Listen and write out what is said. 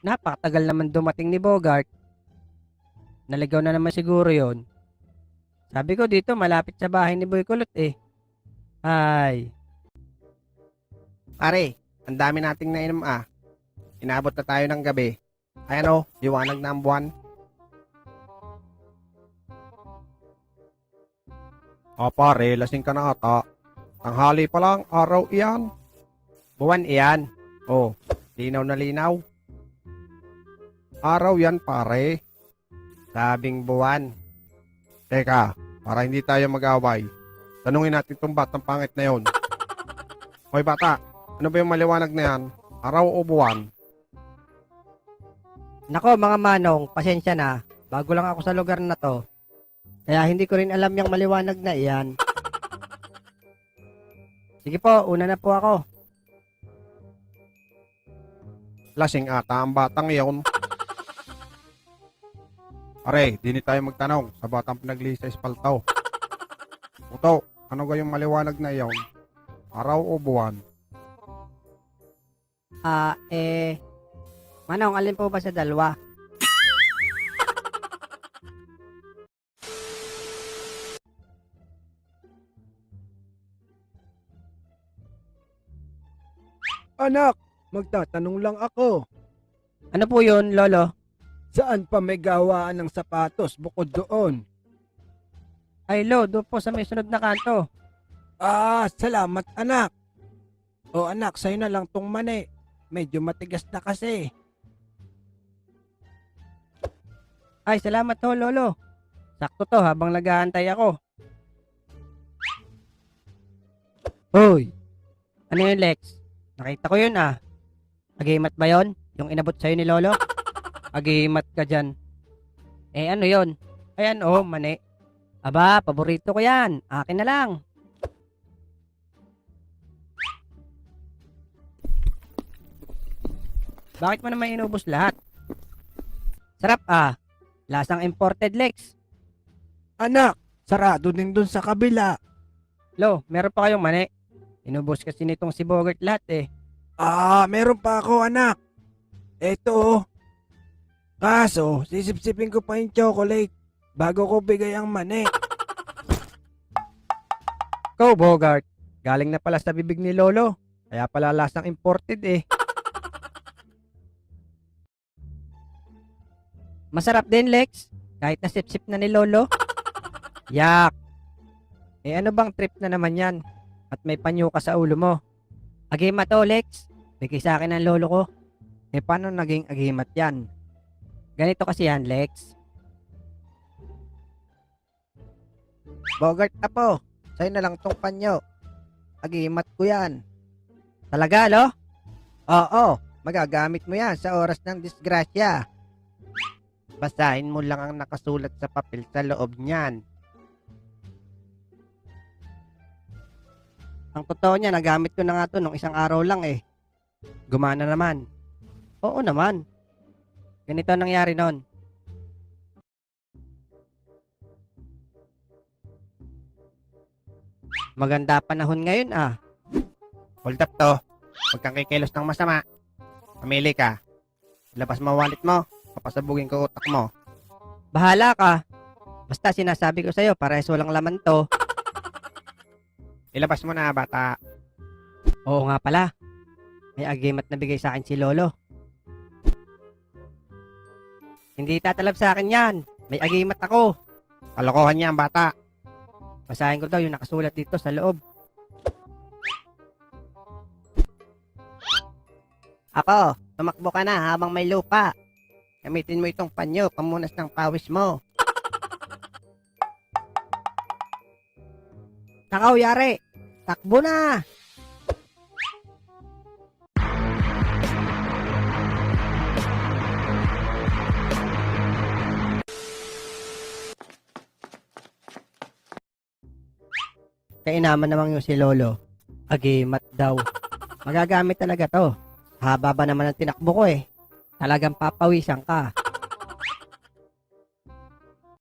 Napakatagal naman dumating ni Bogart. Naligaw na naman siguro yon. Sabi ko dito malapit sa bahay ni Boy Kulot eh. Ay, Pare, ang dami nating nainom Inabot na tayo ng gabi. Ayan o, liwanag na ang buwan. Pare, lasing ka na ata. Tanghali pa lang, araw iyan. Buwan iyan. Oh, linaw na linaw. Araw yan pare. Sabing buwan. Teka, para hindi tayo mag-away, tanungin natin itong batang pangit na yon. Hoy bata, ano ba yung maliwanag na yan? Araw o buwan? nako mga manong, pasensya na. Bago lang ako sa lugar na to. Kaya hindi ko rin alam yung maliwanag na iyan. Sige po, una na po ako. Lasing ata ang batang yon. Pare, di ni tayo magtanong sa batang pinaglisa sa espaltaw. Uto, ano ga yung maliwanag na iyon? Araw o buwan? Manong, alin po ba sa dalawa? Anak, magtatanong lang ako. Ano po yun, Lolo? Saan pa may gawaan ng sapatos bukod doon? Ay, Lo, doon po sa may sunod na kanto. Salamat anak. O anak, sa'yo na lang tong mani. Medyo matigas na kasi. Ay, salamat ho, Lolo. Sakto to habang nag-aantay ako. Hoy! Ano yun, Lex? Nakita ko yun Agimat ba yun? Yung inabot sa'yo ni Lolo? Agimat ka dyan. Eh, ano yun? Ayan, mani. Aba, paborito ko yan. Akin na lang. Bakit mo naman inubos lahat? Sarap Lasang imported, Lex. Anak, sarado din dun sa kabila. Lo, meron pa kayong mani. Inubos kasi nitong si Bogart lahat eh. Meron pa ako anak. Eto. Kaso, sisipsipin ko pa yung chocolate bago ko bigay ang mani. Go, Bogart. Galing na pala sa bibig ni Lolo. Kaya pala lasang imported eh. Masarap din, Lex. Kahit nasip-sip na ni Lolo. Yak. Eh ano bang trip na naman yan? At may panyo ka sa ulo mo. Agimat to, Lex. Bigay sa akin ng lolo ko. Eh paano naging agimat yan? Ganito kasi yan, Lex. Bogart apo, sa'yo na lang tong panyo. Agimat ko yan. Talaga, lo? Oo, magagamit mo yan sa oras ng disgrasya. Basahin mo lang ang nakasulat sa papel sa loob niyan. Ang totoo niya, nagamit ko na nga to nung isang araw lang eh. Gumana naman. Oo naman. Ganito ang nangyari nun. Maganda panahon ngayon Hold up to. Huwag kang kikilos ng masama. Pamili ka. Labas mo wallet mo. Papasabugin ko utak mo. Bahala ka. Basta sinasabi ko sa'yo, parehas walang laman to. Ilabas mo na bata. Oo nga pala. May agimat na bigay sa akin si Lolo. Hindi tatalab sa akin yan. May agimat ako. Kalokohan niya ang bata. Basahin ko daw yung nakasulat dito sa loob. Ako, tumakbo ka na habang may lupa. Gamitin mo itong panyo, pamunas ng pawis mo. Takaw, yari. Takbo na. Kainaman naman yung si Lolo. Agimat daw. Magagamit talaga to. Haba ba naman ang tinakbo ko eh. Talagang papawisan ka.